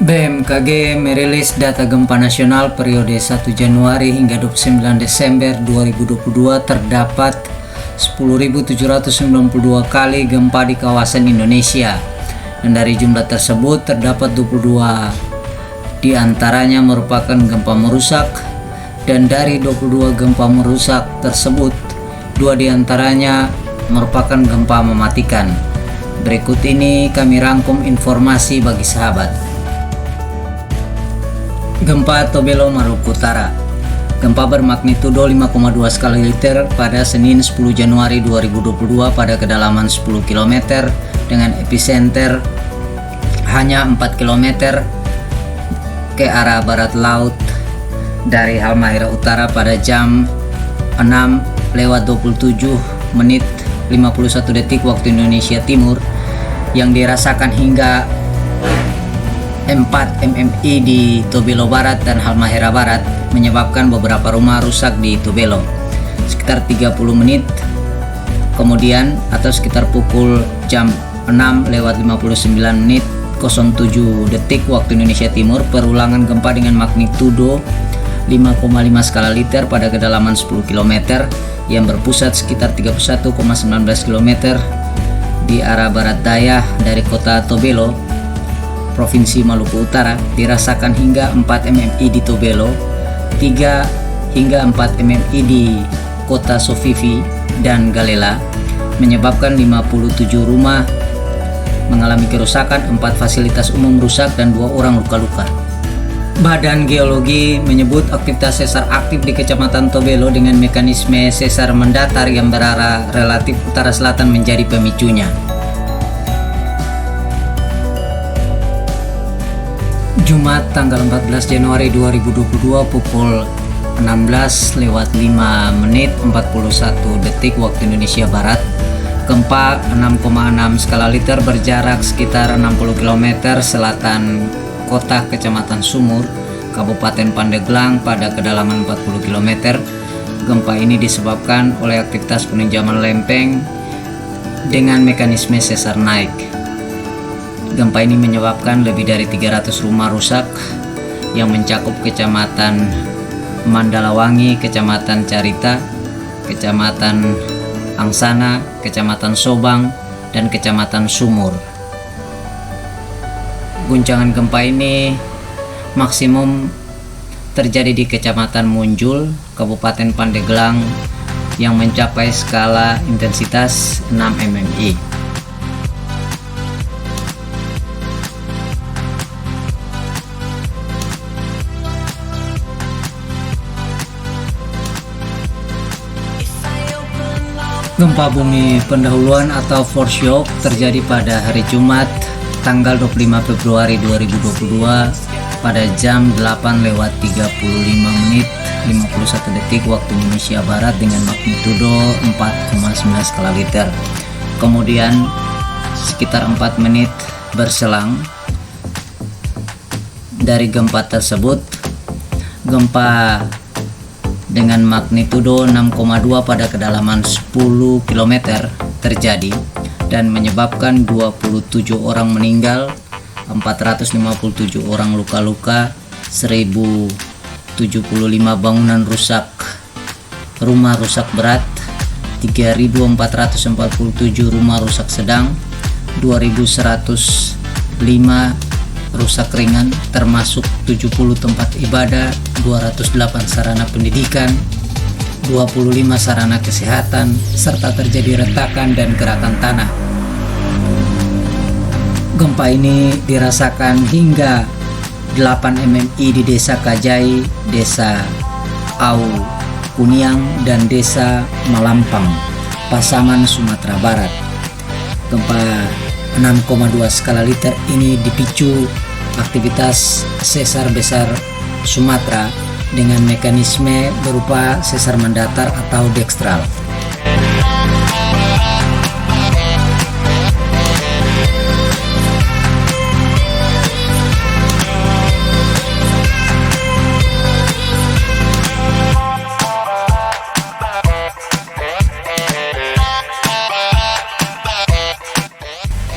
BMKG merilis data gempa nasional periode 1 Januari hingga 29 Desember 2022 terdapat 10.792 kali gempa di kawasan Indonesia, dan dari jumlah tersebut terdapat 22 di antaranya merupakan gempa merusak, dan dari 22 gempa merusak tersebut 2 di antaranya merupakan gempa mematikan. Berikut ini kami rangkum informasi bagi sahabat. Gempa Tobelo, Maluku Utara. Gempa bermagnitudo 5,2 skala Richter pada Senin 10 Januari 2022 pada kedalaman 10 km dengan epicenter hanya 4 km ke arah barat laut dari Halmahera Utara pada jam 6:27 menit 51 detik waktu Indonesia Timur, yang dirasakan hingga 4 mmi di Tobelo Barat dan Halmahera Barat, menyebabkan beberapa rumah rusak di Tobelo. Sekitar 30 menit kemudian atau sekitar pukul jam 6:59 menit 07 detik waktu Indonesia Timur, perulangan gempa dengan magnitudo 5,5 skala Richter pada kedalaman 10 km yang berpusat sekitar 31,19 km di arah barat daya dari kota Tobelo, Provinsi Maluku Utara, dirasakan hingga 4 mmi di Tobelo, 3 hingga 4 mmi di kota Sofifi dan Galela, menyebabkan 57 rumah mengalami kerusakan, 4 fasilitas umum rusak, dan 2 orang luka-luka. Badan Geologi menyebut aktivitas sesar aktif di Kecamatan Tobelo dengan mekanisme sesar mendatar yang berarah relatif utara selatan menjadi pemicunya. Jumat tanggal 14 Januari 2022 pukul 16:05 menit 41 detik waktu Indonesia Barat, gempa 6,6 skala Richter berjarak sekitar 60 km selatan kota Kecamatan Sumur, Kabupaten Pandeglang pada kedalaman 40 km. Gempa ini disebabkan oleh aktivitas penenjaman lempeng dengan mekanisme sesar naik. Gempa ini menyebabkan lebih dari 300 rumah rusak yang mencakup Kecamatan Mandalawangi, Kecamatan Carita, Kecamatan Angsana, Kecamatan Sobang, dan Kecamatan Sumur. Guncangan gempa ini maksimum terjadi di Kecamatan Munjul, Kabupaten Pandeglang, yang mencapai skala intensitas 6 mmi. Gempa bumi pendahuluan atau foreshock terjadi pada hari Jumat tanggal 25 Februari 2022 pada jam 8:35 menit 51 detik waktu Indonesia Barat dengan magnitudo 4,9 skala Richter. Kemudian sekitar 4 menit berselang dari gempa tersebut, gempa dengan magnitudo 6,2 pada kedalaman 10 km terjadi dan menyebabkan 27 orang meninggal, 457 orang luka-luka, 1075 bangunan rusak, rumah rusak berat, 3.447 rumah rusak sedang, 2.105 rusak ringan, termasuk 70 tempat ibadah, 208 sarana pendidikan, 25 sarana kesehatan, serta terjadi retakan dan gerakan tanah. Gempa ini dirasakan hingga 8 mmi di Desa Kajai, Desa Au Kuniang, dan Desa Malampang, Pasaman, Sumatera Barat. Gempa 6,2 skala Richter ini dipicu aktivitas sesar besar Sumatera dengan mekanisme berupa sesar mendatar atau dekstral.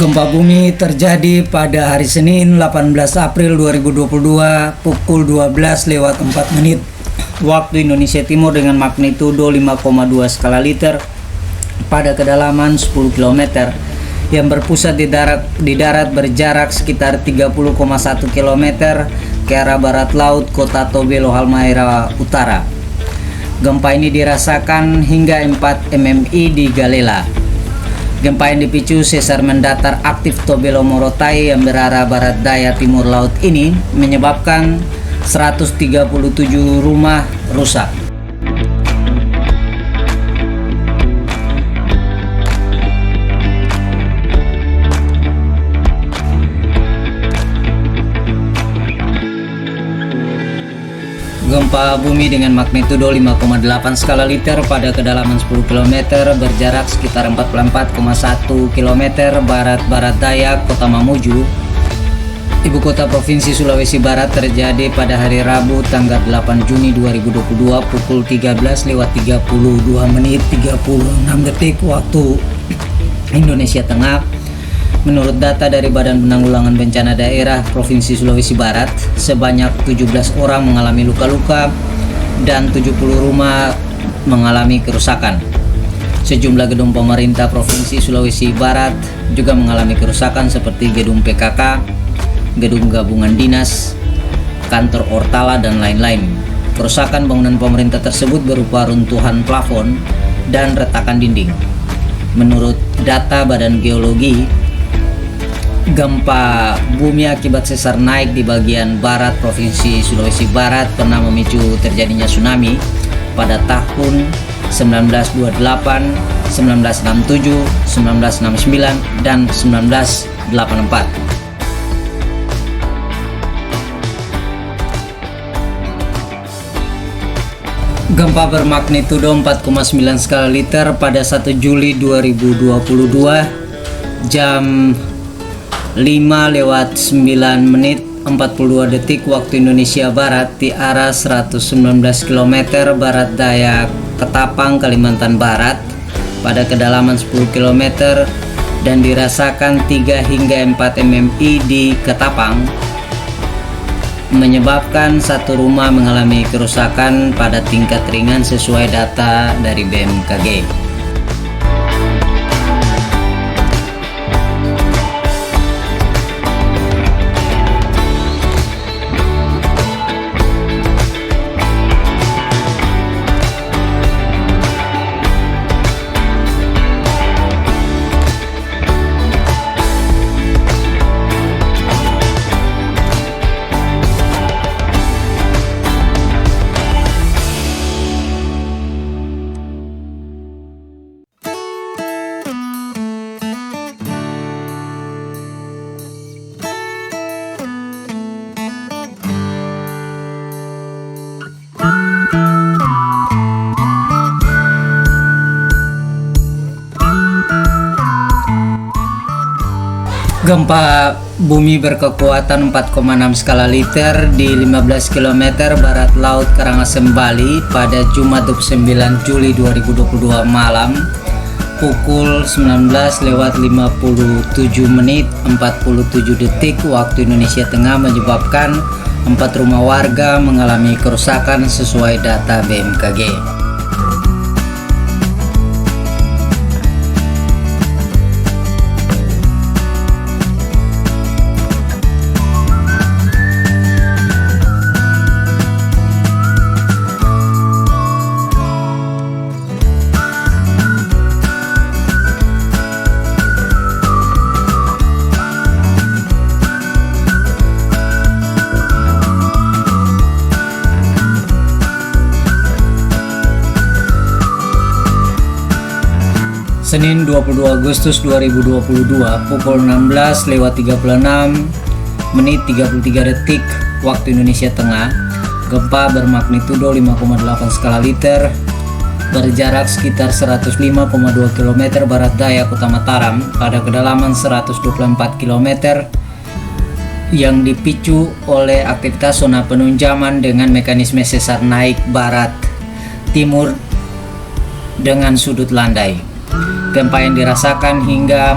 Gempa bumi terjadi pada hari Senin 18 April 2022 pukul 12:04 waktu Indonesia Timur dengan magnitudo 5,2 skala Richter pada kedalaman 10 km yang berpusat di darat berjarak sekitar 30,1 km ke arah barat laut kota Tobelo Halmahera Utara. Gempa ini dirasakan hingga 4 mmi di Galela. Gempa yang dipicu sesar mendatar aktif Tobelo Morotai yang berarah barat daya timur laut ini menyebabkan 137 rumah rusak. Gempa bumi dengan magnitudo 5,8 skala Richter pada kedalaman 10 km berjarak sekitar 44,1 km barat-barat daya kota Mamuju, ibu kota provinsi Sulawesi Barat terjadi pada hari Rabu tanggal 8 Juni 2022 pukul 13:32 waktu Indonesia Tengah. Menurut data dari Badan Penanggulangan Bencana Daerah Provinsi Sulawesi Barat, sebanyak 17 orang mengalami luka-luka dan 70 rumah mengalami kerusakan. Sejumlah gedung pemerintah Provinsi Sulawesi Barat juga mengalami kerusakan seperti gedung PKK, gedung gabungan dinas, kantor Ortala, dan lain-lain. Kerusakan bangunan pemerintah tersebut berupa runtuhan plafon dan retakan dinding. Menurut data Badan Geologi, gempa bumi akibat sesar naik di bagian barat Provinsi Sulawesi Barat pernah memicu terjadinya tsunami pada tahun 1928, 1967, 1969, dan 1984. Gempa bermagnitudo 4,9 skala Richter pada 1 Juli 2022 jam 5:09:42 waktu Indonesia Barat di arah 119 km barat daya Ketapang, Kalimantan Barat pada kedalaman 10 km dan dirasakan 3 hingga 4 mmi di Ketapang, menyebabkan satu rumah mengalami kerusakan pada tingkat ringan sesuai data dari BMKG. Gempa bumi berkekuatan 4,6 skala Richter di 15 km barat laut Karangasem, Bali pada Jumat 29 Juli 2022 malam pukul 19:57:47 waktu Indonesia Tengah menyebabkan 4 rumah warga mengalami kerusakan sesuai data BMKG. Senin 22 Agustus 2022 pukul 16:36:33 waktu Indonesia Tengah, gempa bermagnitudo 5,8 skala Richter berjarak sekitar 105,2 km barat daya kota Mataram pada kedalaman 124 km yang dipicu oleh aktivitas zona penunjaman dengan mekanisme sesar naik barat timur dengan sudut landai. Gempa yang dirasakan hingga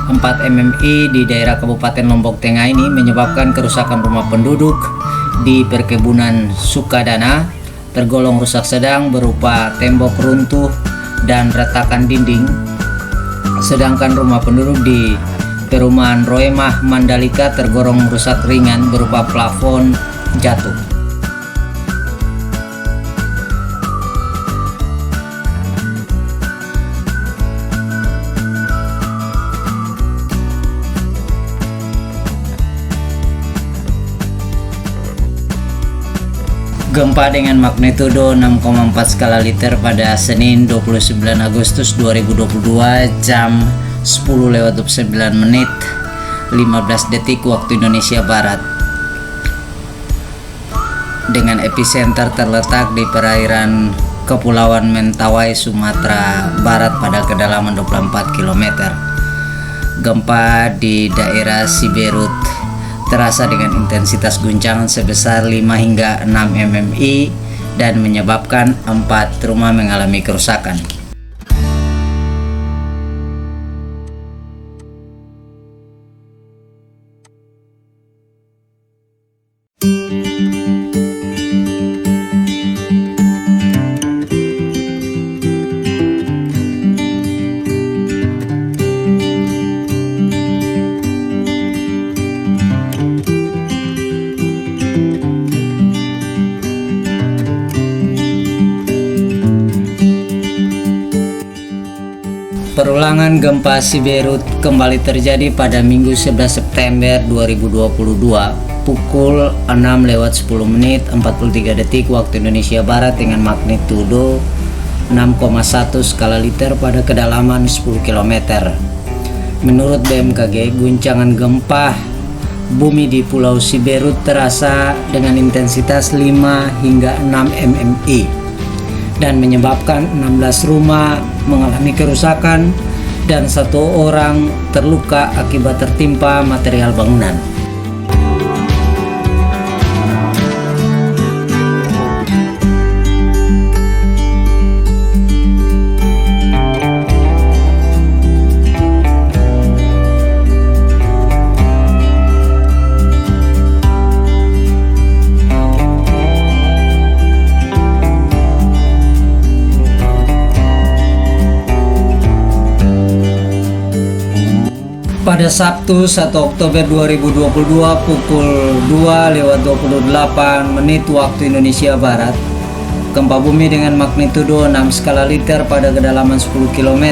4 MMI di daerah Kabupaten Lombok Tengah ini menyebabkan kerusakan rumah penduduk di perkebunan Sukadana, tergolong rusak sedang berupa tembok runtuh dan retakan dinding, sedangkan rumah penduduk di perumahan Roemah Mandalika tergolong rusak ringan berupa plafon jatuh. Gempa dengan magnitudo 6,4 skala Richter pada Senin 29 Agustus 2022 jam 10:29 menit 15 detik waktu Indonesia Barat, dengan epicenter terletak di perairan Kepulauan Mentawai, Sumatera Barat pada kedalaman 24 km. Gempa di daerah Siberut terasa dengan intensitas guncangan sebesar 5 hingga 6 MMI dan menyebabkan 4 rumah mengalami kerusakan. Perulangan gempa Siberut kembali terjadi pada Minggu 11 September 2022 pukul 6:10 menit 43 detik waktu Indonesia Barat dengan magnitudo 6,1 skala Richter pada kedalaman 10 km. Menurut BMKG, guncangan gempa bumi di Pulau Siberut terasa dengan intensitas 5 hingga 6 MMI dan menyebabkan 16 rumah mengalami kerusakan dan 1 orang terluka akibat tertimpa material bangunan. Pada Sabtu 1 Oktober 2022 pukul 2:28 menit waktu Indonesia Barat, gempa bumi dengan magnitudo 6 skala Richter pada kedalaman 10 km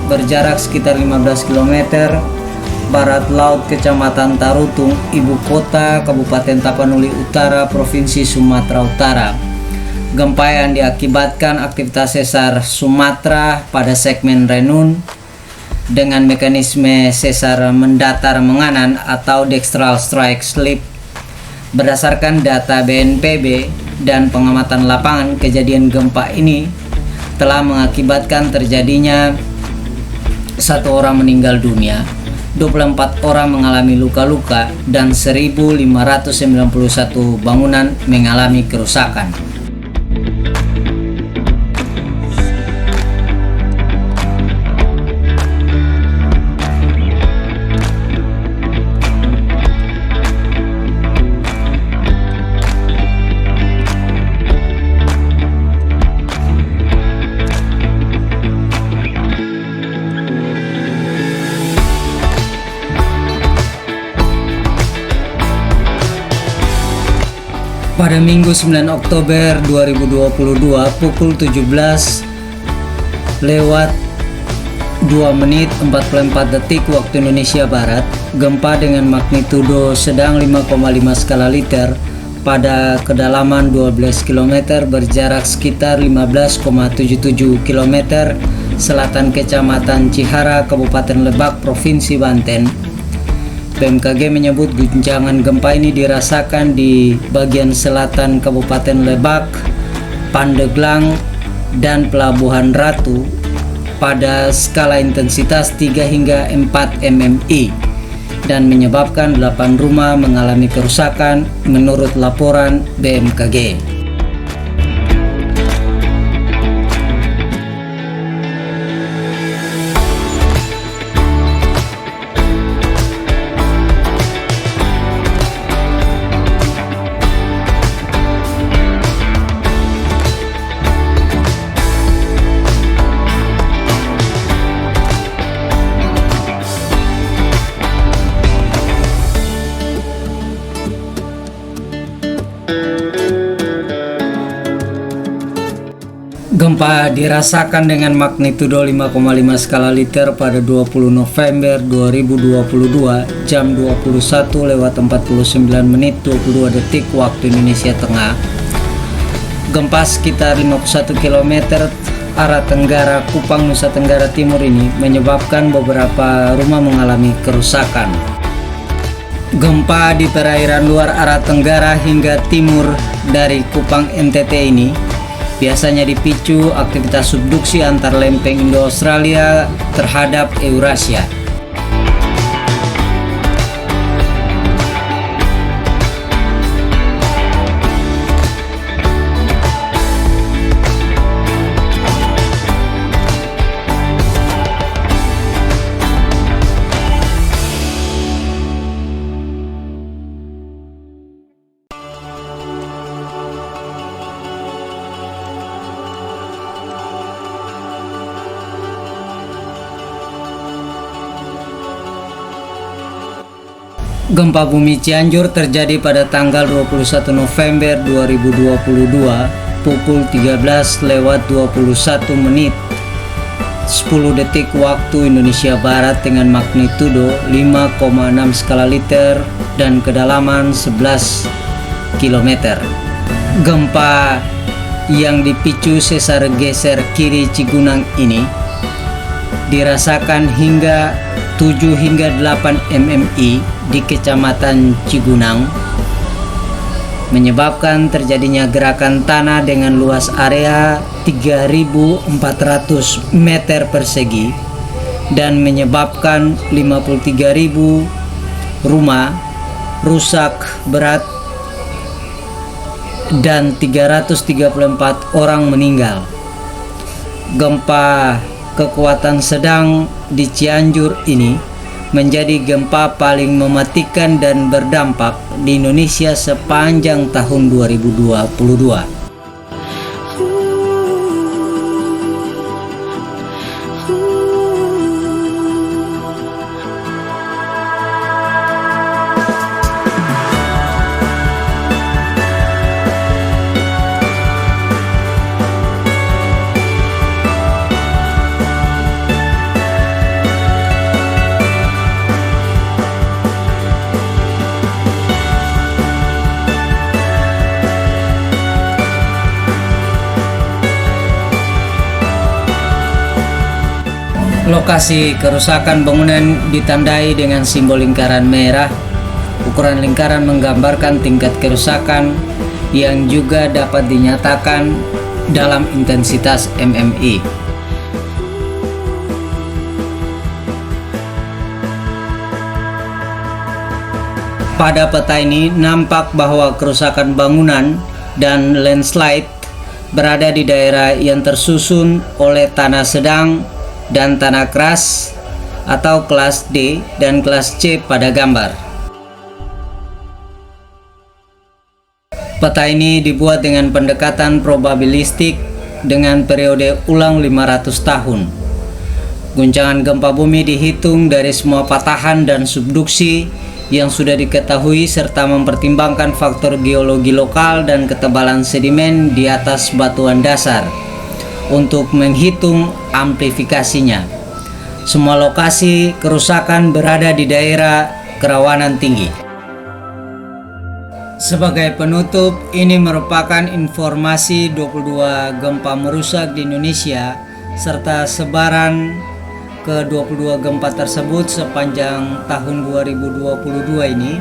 berjarak sekitar 15 km barat laut Kecamatan Tarutung, ibu kota Kabupaten Tapanuli Utara, Provinsi Sumatera Utara. Gempa yang diakibatkan aktivitas sesar Sumatera pada segmen Renun dengan mekanisme sesar mendatar menganan atau dextral strike slip. Berdasarkan data BNPB dan pengamatan lapangan, kejadian gempa ini telah mengakibatkan terjadinya 1 orang meninggal dunia, 24 orang mengalami luka-luka, dan 1.591 bangunan mengalami kerusakan. Pada Minggu 9 Oktober 2022 pukul 17:02 menit 44 detik waktu Indonesia Barat, gempa dengan magnitudo sedang 5,5 skala Richter pada kedalaman 12 km berjarak sekitar 15,77 km selatan Kecamatan Cihara, Kabupaten Lebak, Provinsi Banten. BMKG menyebut guncangan gempa ini dirasakan di bagian selatan Kabupaten Lebak, Pandeglang, dan Pelabuhan Ratu pada skala intensitas 3 hingga 4 MMI dan menyebabkan 8 rumah mengalami kerusakan menurut laporan BMKG. Gempa dirasakan dengan magnitudo 5,5 skala Richter pada 20 November 2022 jam 21:49:22 waktu Indonesia Tengah. Gempa sekitar 51 km arah tenggara Kupang, Nusa Tenggara Timur ini menyebabkan beberapa rumah mengalami kerusakan. Gempa di perairan luar arah tenggara hingga timur dari Kupang NTT ini biasanya dipicu aktivitas subduksi antar lempeng Indo-Australia terhadap Eurasia. Gempa bumi Cianjur terjadi pada tanggal 21 November 2022 pukul 13:21 10 detik waktu Indonesia Barat dengan magnitudo 5,6 skala Richter dan kedalaman 11 km. Gempa yang dipicu sesar geser kiri Cigunang ini dirasakan hingga 7 hingga 8 mmi di Kecamatan Cigunang, menyebabkan terjadinya gerakan tanah dengan luas area 3.400 meter persegi dan menyebabkan 53.000 rumah rusak berat dan 334 orang meninggal. Gempa kekuatan sedang di Cianjur ini menjadi gempa paling mematikan dan berdampak di Indonesia sepanjang tahun 2022. Lokasi kerusakan bangunan ditandai dengan simbol lingkaran merah. Ukuran lingkaran menggambarkan tingkat kerusakan yang juga dapat dinyatakan dalam intensitas mmi. Pada peta ini nampak bahwa kerusakan bangunan dan landslide berada di daerah yang tersusun oleh tanah sedang dan tanah keras atau kelas D dan kelas C pada gambar. Peta ini dibuat dengan pendekatan probabilistik dengan periode ulang 500 tahun. Guncangan gempa bumi dihitung dari semua patahan dan subduksi yang sudah diketahui serta mempertimbangkan faktor geologi lokal dan ketebalan sedimen di atas batuan dasar untuk menghitung amplifikasinya. Semua lokasi kerusakan berada di daerah kerawanan tinggi. Sebagai penutup, ini merupakan informasi 22 gempa merusak di Indonesia serta sebaran ke-22 gempa tersebut sepanjang tahun 2022 ini.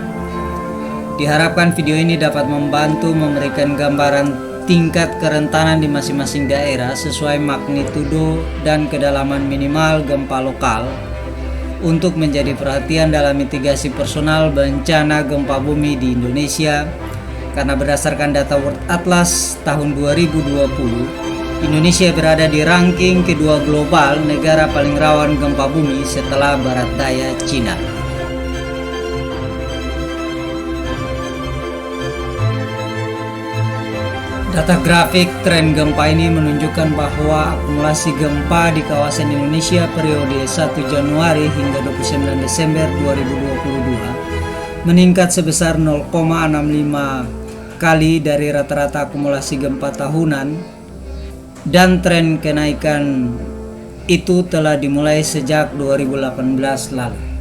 Diharapkan video ini dapat membantu memberikan gambaran tingkat kerentanan di masing-masing daerah sesuai magnitudo dan kedalaman minimal gempa lokal untuk menjadi perhatian dalam mitigasi personal bencana gempa bumi di Indonesia. Karena berdasarkan data World Atlas tahun 2020, Indonesia berada di ranking kedua global negara paling rawan gempa bumi setelah barat daya Cina. Data grafik tren gempa ini menunjukkan bahwa akumulasi gempa di kawasan Indonesia periode 1 Januari hingga 29 Desember 2022 meningkat sebesar 0,65 kali dari rata-rata akumulasi gempa tahunan dan tren kenaikan itu telah dimulai sejak 2018 lalu.